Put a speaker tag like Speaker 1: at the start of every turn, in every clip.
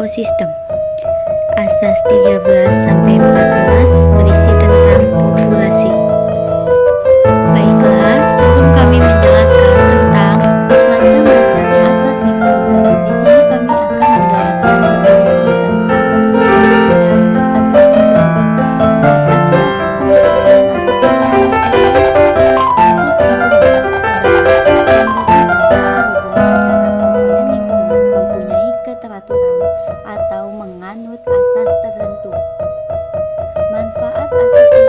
Speaker 1: ekosistem. Asas 13-14 berisi tentang populasi. Baiklah, sebelum kami menjelaskan tentang macam-macam asas lingkungan, di sini kami akan menjelaskan lebih sedikit tentang pengertian asas lingkungan. Asas pengertian asas lingkungan mempunyai keteraturan atau menganut asas tertentu. Manfaat asas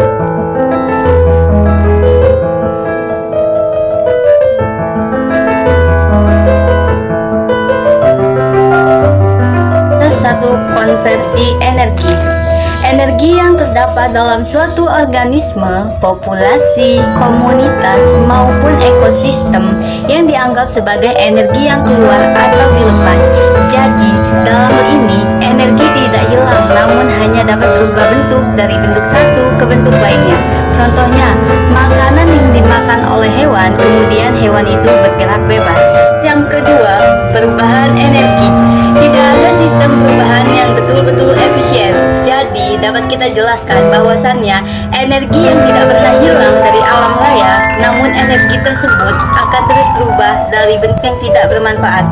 Speaker 1: satu, konversi energi. Energi yang terdapat dalam suatu organisme, populasi, komunitas, maupun ekosistem yang dianggap sebagai energi yang keluar atau dilepas. Jadi, dalam hal ini, energi tidak hilang, namun hanya dapat berubah bentuk dari bentuk satu ke bentuk lainnya. Contohnya, makanan yang dimakan oleh hewan, kemudian hewan itu bergerak bebas. Yang kedua, perubahan energi. Tidak ada sistem perubahan yang betul-betul efisien. Jadi, dapat kita jelaskan bahwasannya energi yang tidak pernah hilang dari alam raya, namun energi tersebut akan terus berubah dari bentuk yang tidak bermanfaat.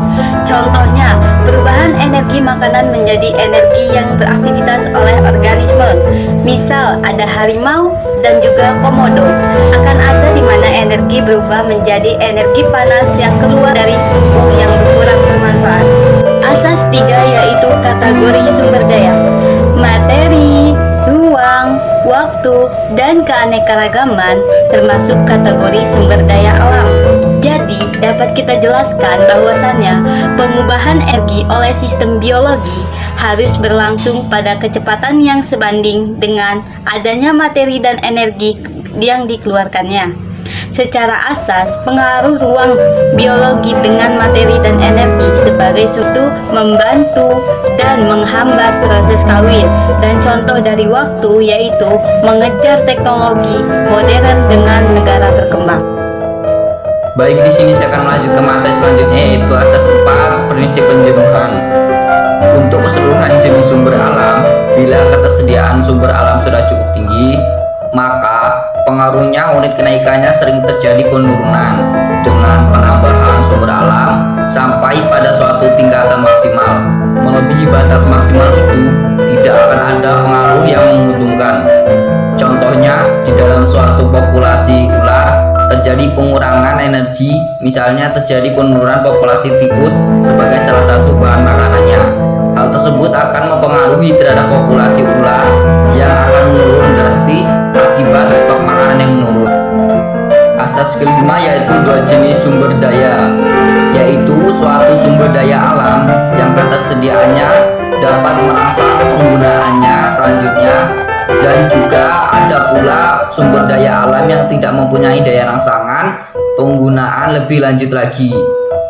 Speaker 1: Contohnya, perubahan energi makanan menjadi energi yang beraktivitas oleh organisme. Misal, ada harimau dan juga komodo. Akan ada di mana energi berubah menjadi energi panas yang keluar dari tubuh yang kurang bermanfaat. Asas 3 yaitu kategori sumber daya. Materi, ruang, waktu, dan keanekaragaman termasuk kategori sumber daya alam. Jadi, dapat kita jelaskan bahwasannya pengubahan energi oleh sistem biologi harus berlangsung pada kecepatan yang sebanding dengan adanya materi dan energi yang dikeluarkannya. Secara asas, pengaruh ruang biologi dengan materi dan energi sebagai suatu membantu dan menghambat proses kawin, dan contoh dari waktu yaitu mengejar teknologi modern dengan negara berkembang.
Speaker 2: Baik, di sini saya akan melanjut ke materi selanjutnya, yaitu asas 4 prinsip penjenuhan. Untuk keseluruhan jenis sumber alam, bila ketersediaan sumber alam sudah cukup tinggi, maka pengaruhnya unit kenaikannya sering terjadi penurunan dengan penambahan sumber alam sampai pada suatu tingkatan maksimal. Melebihi batas maksimal itu tidak akan ada pengaruh yang menguntungkan. Contohnya, di dalam suatu populasi ular terjadi pengurangan energi, misalnya terjadi penurunan populasi tikus sebagai salah satu bahan makanannya. Hal tersebut akan mempengaruhi terhadap populasi ular yang akan menurun drastis akibat stok makanan yang menurun. Asas kelima yaitu 2 jenis sumber daya, yaitu suatu sumber daya alam yang ketersediaannya dapat merangsang penggunaannya selanjutnya, dan juga ada pula sumber daya alam yang tidak mempunyai daya rangsangan penggunaan lebih lanjut lagi.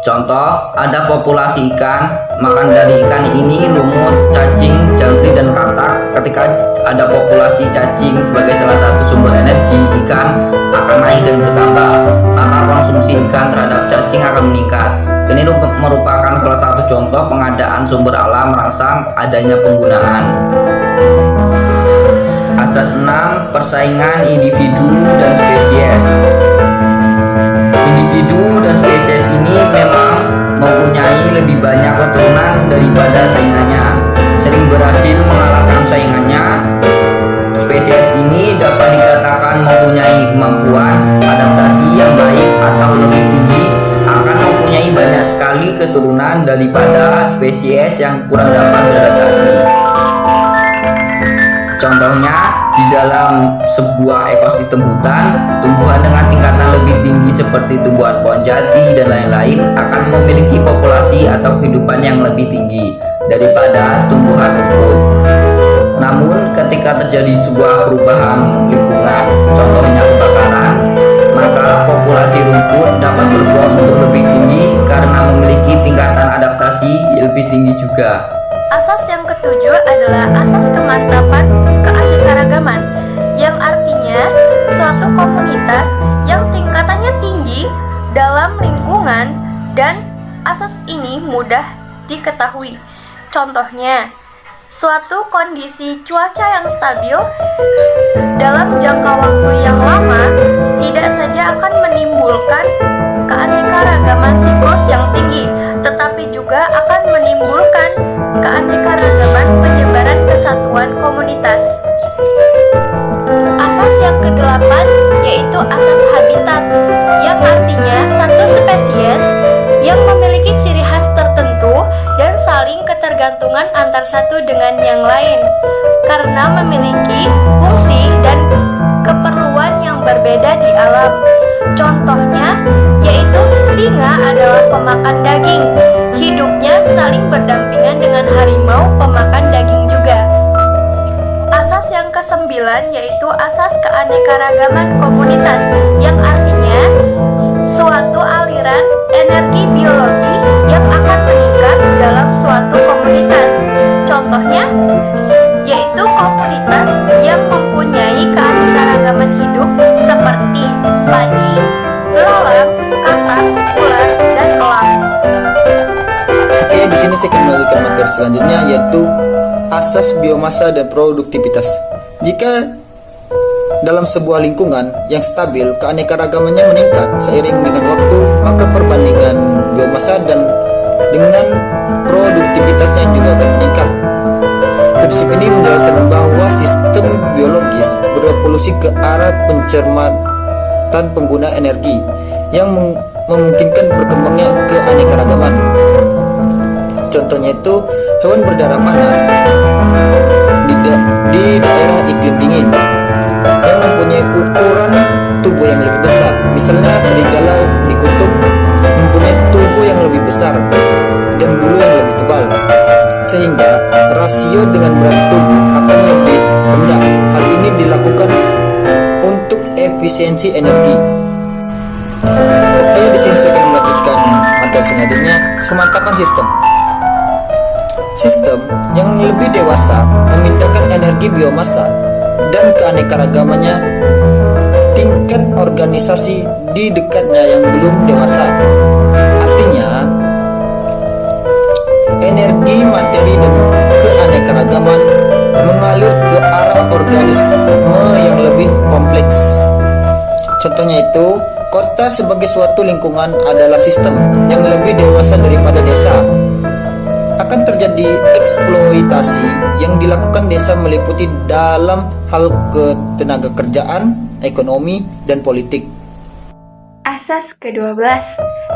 Speaker 2: Contoh, ada populasi ikan, makan dari ikan ini lumut, cacing, jangkrik, dan katak. Ketika ada populasi cacing sebagai salah satu sumber energi, ikan akan naik dan bertambah, maka konsumsi ikan terhadap cacing akan meningkat. Ini merupakan salah satu contoh pengadaan sumber alam merangsang adanya penggunaan. Asas 6, persaingan individu dan spesies. Individu dan spesies ini memang mempunyai lebih banyak keturunan daripada saingannya, sering berhasil mengalahkan saingannya. Spesies ini dapat dikatakan mempunyai kemampuan adaptasi yang baik atau lebih tinggi, akan mempunyai banyak sekali keturunan daripada spesies yang kurang dapat beradaptasi. Contohnya, di dalam sebuah ekosistem hutan, tumbuhan dengan tingkatan lebih tinggi seperti tumbuhan pohon jati dan lain-lain akan memiliki populasi atau kehidupan yang lebih tinggi daripada tumbuhan rumput. Namun, ketika terjadi sebuah perubahan lingkungan, contohnya kebakaran, maka populasi rumput dapat berpeluang untuk lebih tinggi karena memiliki tingkatan adaptasi lebih tinggi juga.
Speaker 3: Asas yang ketujuh adalah asas kemantapan keanekaragaman, yang artinya suatu komunitas yang tingkatannya tinggi dalam lingkungan, dan asas ini mudah diketahui. Contohnya, suatu kondisi cuaca yang stabil dalam jangka waktu yang lama tidak saja akan menimbulkan keanekaragaman siklus yang tinggi, tetapi juga akan menimbulkan keanekaragaman penyebaran kesatuan komunitas. Asas yang kedelapan yaitu asas habitat, yang artinya satu spesies yang memiliki ciri khas tertentu dan saling ketergantungan antar satu dengan yang lain karena memiliki fungsi dan keperluan yang berbeda di alam. Contohnya yaitu singa adalah pemakan daging. Hidupnya saling berdampingan dengan harimau pemakan daging juga. Asas yang kesembilan yaitu asas keanekaragaman komunitas, yang artinya suatu aliran energi biologi yang akan meningkat dalam suatu komunitas. Contohnya yaitu komunitas yang mempunyai keanekaragaman hidup seperti padi, belalang, katak, ular, dan elang.
Speaker 4: Oke, di sini saya akan melanjutkan materi selanjutnya yaitu asas biomasa dan produktivitas. Jika dalam sebuah lingkungan yang stabil, keanekaragamannya meningkat seiring dengan waktu, maka perbandingan biomasa dan dengan produktivitasnya juga akan meningkat. Prinsip ini menjelaskan bahwa sistem biologis berevolusi ke arah pencermatan pengguna energi yang memungkinkan berkembangnya keanekaragaman. Contohnya itu hewan berdarah panas di daerah iklim dingin yang mempunyai ukuran tubuh yang lebih besar. Misalnya serigala di kutub mempunyai tubuh yang lebih besar dan bulu yang lebih tebal, sehingga rasio dengan berat tubuh akan lebih rendah. Hal ini dilakukan untuk efisiensi energi. Oke, di sini saya akan melanjutkan materi selanjutnya, kemantapan sistem. Sistem yang lebih dewasa memindahkan energi biomasa dan keanekaragamannya tingkat organisasi di dekatnya yang belum dewasa. Artinya, energi, materi, dan keanekaragaman mengalir ke arah organisme yang lebih kompleks. Contohnya itu, kota sebagai suatu lingkungan adalah sistem yang lebih dewasa daripada desa. Akan terjadi eksploitasi yang dilakukan desa meliputi dalam hal ketenaga kerjaan, ekonomi, dan politik.
Speaker 5: Asas ke-12.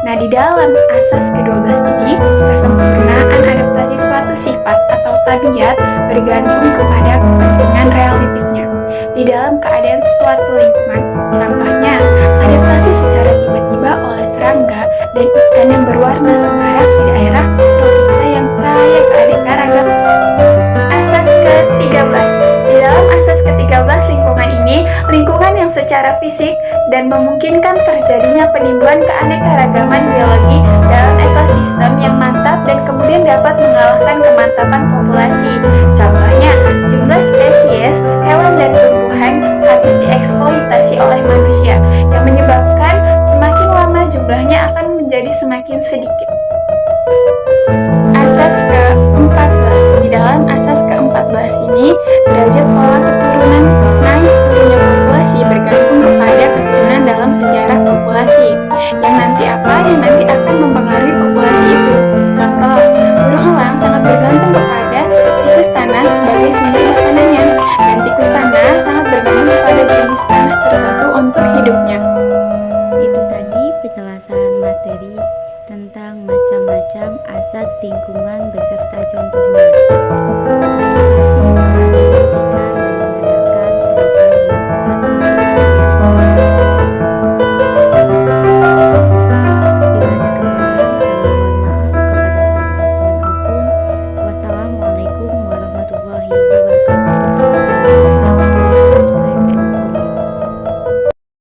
Speaker 5: Nah, di dalam asas ke-12 ini, kesempurnaan adaptasi suatu sifat atau tabiat bergantung kepada kepentingan relatifnya. Di dalam keadaan suatu lingkungan, contohnya, adaptasi secara tiba-tiba oleh serangga dan ikan yang berwarna semarak di daerah tropika yang kaya keanekaragaman. Asas ke-13. Di dalam asas ke-13 lingkungan ini, lingkungan yang secara fisik dan memungkinkan terjadinya penimbunan keanekaragaman biologi dalam ekosistem yang mantap dan kemudian dapat mengalahkan kemantapan populasi. Contohnya, jumlah spesies hewan dan tumbuhan habis dieksploitasi oleh manusia yang menyebabkan semakin lama jumlahnya akan menjadi semakin sedikit. Asas ke-14. Di dalam asas ke-14 ini, derajat pola keturunan naik turunnya populasi bergantung kepada keturunan dalam sejarah populasi. Yang nanti akan mempengaruhi populasi itu. Contoh, burung elang sangat bergantung kepada tikus tanah sebagai sumber makanannya, dan tikus tanah sangat bergantung kepada jenis tanah tertentu untuk hidupnya.
Speaker 1: Itu tadi penjelasan materi tentang macam-macam asas lingkungan beserta contohnya. Terima kasih telah menyaksikan.